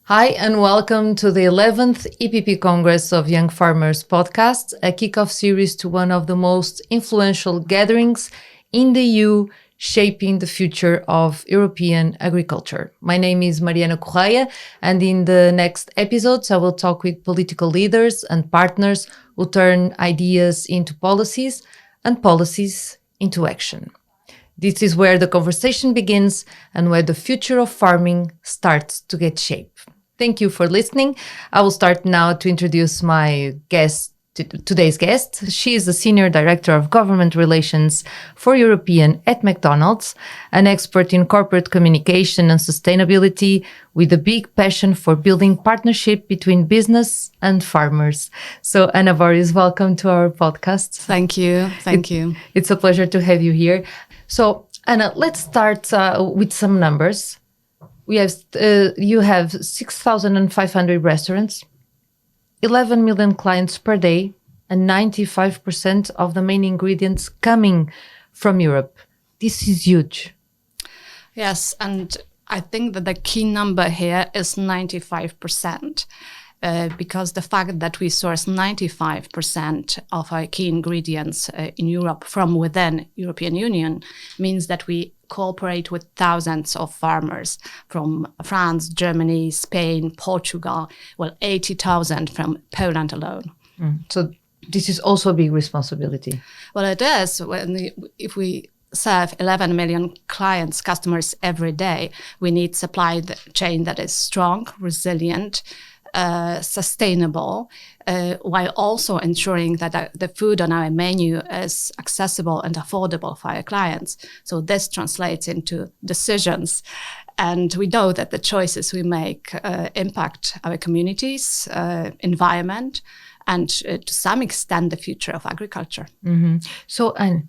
Hi, and welcome to the 11th EPP Congress of Young Farmers podcast, a kickoff series to one of the most influential gatherings in the EU shaping the future of European agriculture. My name is Mariana Correia, and in the next episodes, I will talk with political leaders and partners who turn ideas into policies and policies into action. This is where the conversation begins and where the future of farming starts to get shape. Thank you for listening. I will start now to introduce my today's guest. She is the Senior Director of Government Relations for European at McDonald's, an expert in corporate communication and sustainability with a big passion for building partnership between business and farmers. So Anna Boris, welcome to our podcast. Thank you. Thank you. It's a pleasure to have you here. So Anna, let's start with some numbers. You have 6,500 restaurants, 11 million clients per day, and 95% of the main ingredients coming from Europe. This is huge. Yes, and I think that the key number here is 95%. Because the fact that we source 95% of our key ingredients in Europe from within European Union means that we cooperate with thousands of farmers from France, Germany, Spain, Portugal, 80,000 from Poland alone. So this is also a big responsibility. Well, it is. If we serve 11 million customers every day, we need supply chain that is strong, resilient, sustainable, while also ensuring that the food on our menu is accessible and affordable for our clients. So this translates into decisions. And we know that the choices we make impact our communities, environment, and to some extent, the future of agriculture. Mm-hmm. So, Anne,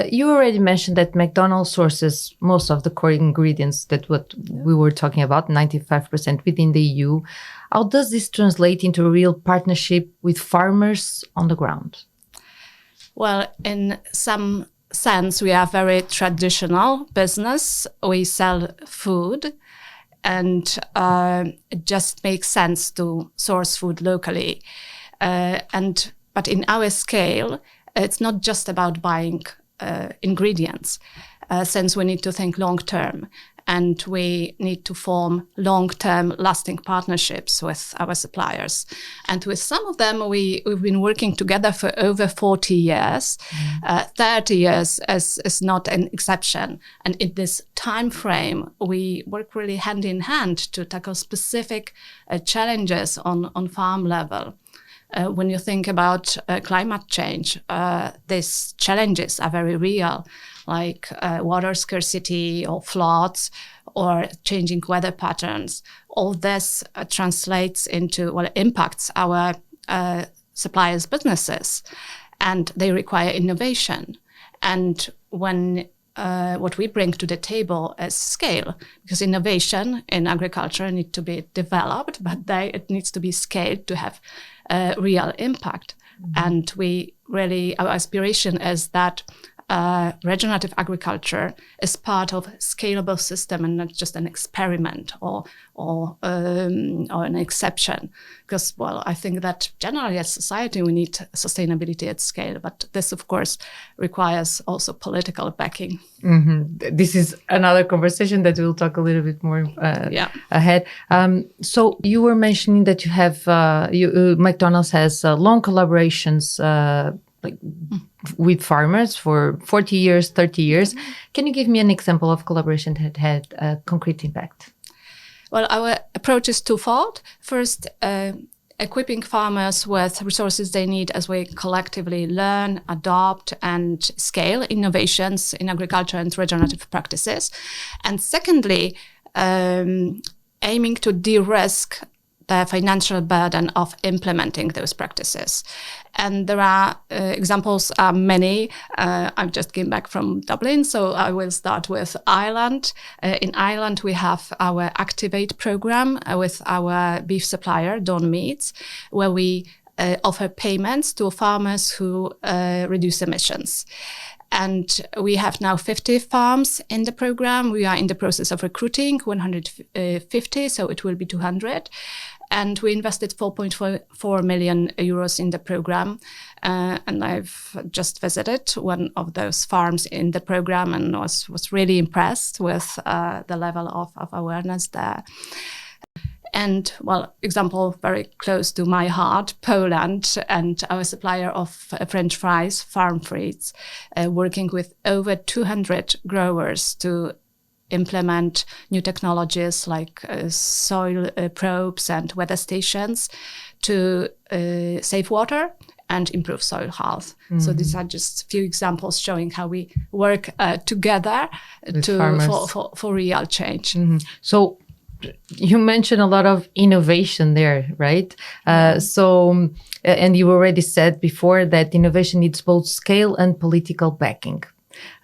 you already mentioned that McDonald's sources most of the core ingredients that what we were talking about, 95% within the EU. How does this translate into a real partnership with farmers on the ground? Well, in some sense, we are very traditional business. We sell food, and it just makes sense to source food locally. But in our scale, it's not just about buying ingredients, since we need to think long term. And we need to form long-term lasting partnerships with our suppliers. And with some of them, we've been working together for over 40 years. 30 years is not an exception. And in this time frame, we work really hand in hand to tackle specific challenges on farm level. When you think about climate change, these challenges are very real, like water scarcity or floods or changing weather patterns. All this translates into, impacts our suppliers' businesses, and they require innovation. And when what we bring to the table is scale, because innovation in agriculture needs to be developed, but it needs to be scaled to have real impact. Mm-hmm. And our aspiration is that regenerative agriculture is part of a scalable system and not just an experiment or an exception. Because, I think that generally as society we need sustainability at scale, but this, of course, requires also political backing. Mm-hmm. This is another conversation that we'll talk a little bit more ahead. So you were mentioning that you have McDonald's has long collaborations with farmers for 40 years, 30 years. Can you give me an example of collaboration that had a concrete impact? Well, our approach is twofold. First, equipping farmers with resources they need as we collectively learn, adopt, and scale innovations in agriculture and regenerative practices. And secondly, aiming to de-risk the financial burden of implementing those practices. And there are examples are many. I've just came back from Dublin, so I will start with Ireland. In Ireland, we have our Activate program with our beef supplier, Dawn Meats, where we offer payments to farmers who reduce emissions. And we have now 50 farms in the program. We are in the process of recruiting 150, so it will be 200. And we invested 4.4 million euros in the program. And I've just visited one of those farms in the program and was really impressed with the level of awareness there. And, well, example very close to my heart, Poland and our supplier of French fries, Farm Frites, working with over 200 growers to implement new technologies like soil probes and weather stations to save water and improve soil health. Mm-hmm. So these are just a few examples showing how we work together for real change. Mm-hmm. So you mentioned a lot of innovation there, right? And you already said before that innovation needs both scale and political backing.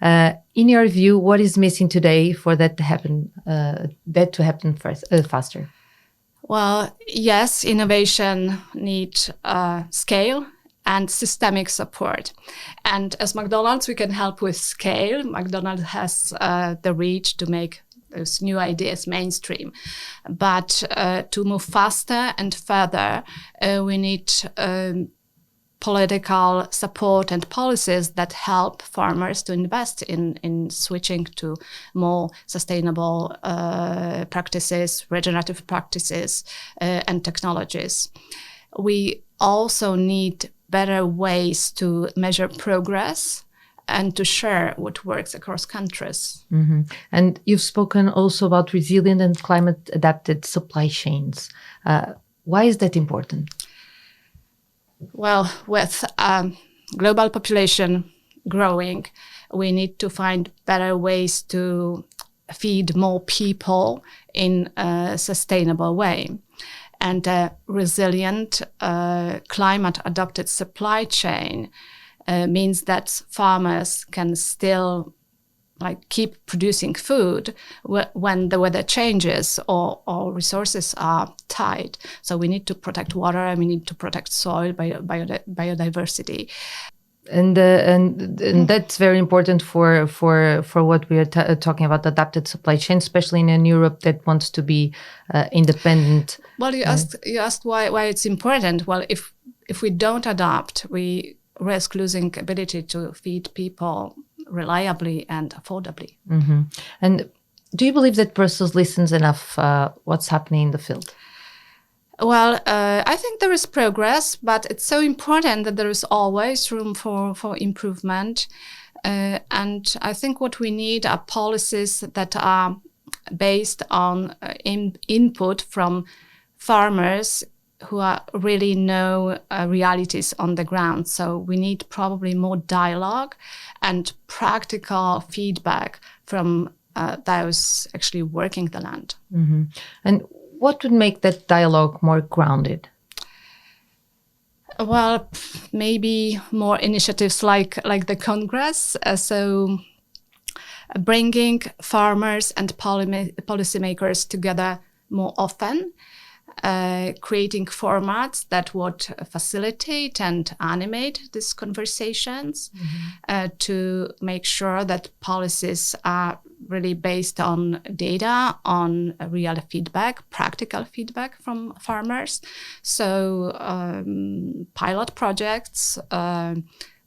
In your view, what is missing today for that to happen? Faster? Well, yes, innovation needs scale and systemic support. And as McDonald's, we can help with scale. McDonald's has the reach to make those new ideas mainstream. But to move faster and further, we need political support and policies that help farmers to invest in switching to more sustainable practices, regenerative practices, and technologies. We also need better ways to measure progress and to share what works across countries. Mm-hmm. And you've spoken also about resilient and climate-adapted supply chains. Why is that important? Well, with global population growing, we need to find better ways to feed more people in a sustainable way. And a resilient, climate-adapted supply chain means that farmers can still keep producing food when the weather changes or resources are tight. So we need to protect water and we need to protect soil, biodiversity. And that's very important for what we are talking about, adapted supply chain, especially in Europe that wants to be independent. Well, you asked why it's important. Well, if we don't adapt, we risk losing ability to feed people reliably and affordably. Mm-hmm. And do you believe that Brussels listens enough what's happening in the field? Well, I think there is progress, but it's so important that there is always room for improvement. And I think what we need are policies that are based on input from farmers who really know realities on the ground. So we need probably more dialogue and practical feedback from those actually working the land. Mm-hmm. And what would make that dialogue more grounded? Well, maybe more initiatives like the Congress. So bringing farmers and policymakers together more often, creating formats that would facilitate and animate these conversations, to make sure that policies are really based on data, on real feedback, practical feedback from farmers. So pilot projects,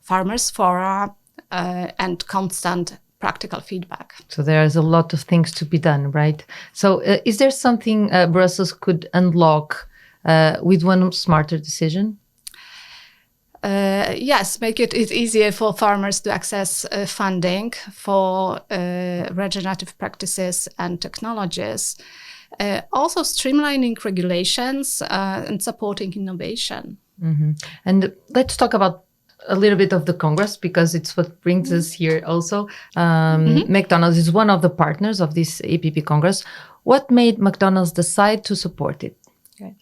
farmers fora, and constant practical feedback. So there's a lot of things to be done, right? So is there something Brussels could unlock with one smarter decision? Yes, make it easier for farmers to access funding for regenerative practices and technologies. Also streamlining regulations and supporting innovation. Mm-hmm. And let's talk about a little bit of the Congress, because it's what brings us here also. McDonald's is one of the partners of this EPP Congress. What made McDonald's decide to support it? Okay.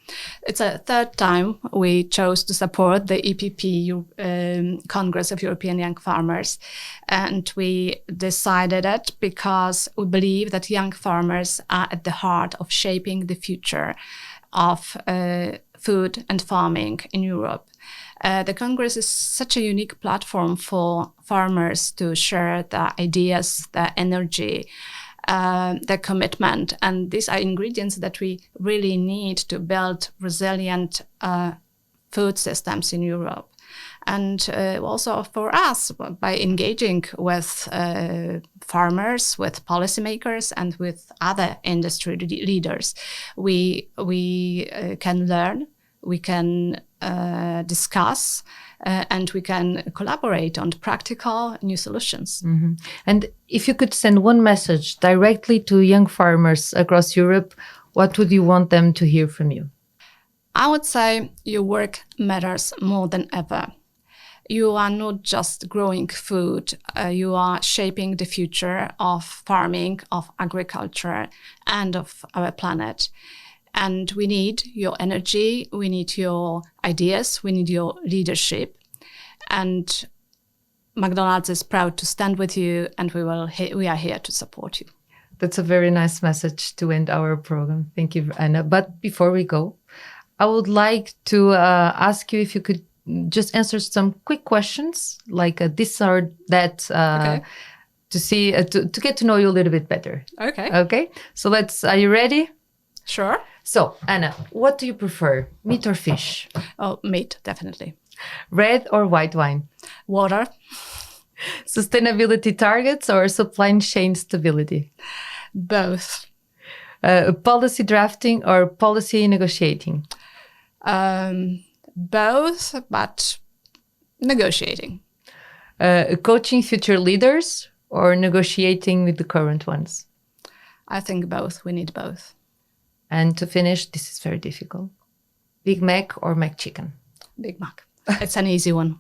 It's a third time we chose to support the EPP Congress of European Young Farmers. And we decided it because we believe that young farmers are at the heart of shaping the future of food and farming in Europe. The Congress is such a unique platform for farmers to share their ideas, their energy, their commitment. And these are ingredients that we really need to build resilient food systems in Europe. And also for us, by engaging with farmers, with policymakers, and with other industry leaders, we can learn, we can discuss, and we can collaborate on practical new solutions. Mm-hmm. And if you could send one message directly to young farmers across Europe, what would you want them to hear from you? I would say your work matters more than ever. You are not just growing food, you are shaping the future of farming, of agriculture, and of our planet. And we need your energy, we need your ideas, we need your leadership. And McDonald's is proud to stand with you, and we are here to support you. That's a very nice message to end our program. Thank you, Anna. But before we go, I would like to ask you if you could just answer some quick questions, like this or that, Okay. to see to get to know you a little bit better. Okay. Okay. So are you ready? Sure. So Anna, what do you prefer, meat or fish? Oh, meat, definitely. Red or white wine? Water. Sustainability targets or supply chain stability? Both. Policy drafting or policy negotiating? Both, but negotiating. Coaching future leaders or negotiating with the current ones? I think both. We need both. And to finish, this is very difficult. Big Mac or McChicken? Big Mac. It's an easy one.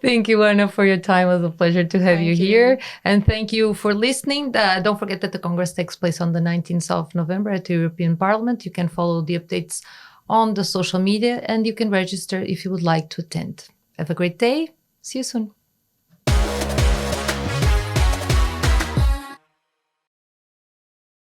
Thank you, Anna, for your time. It was a pleasure to have you Thank you. here. And thank you for listening. Don't forget that the Congress takes place on the 19th of November at the European Parliament. You can follow the updates on the social media, and you can register if you would like to attend. Have a great day. See you soon.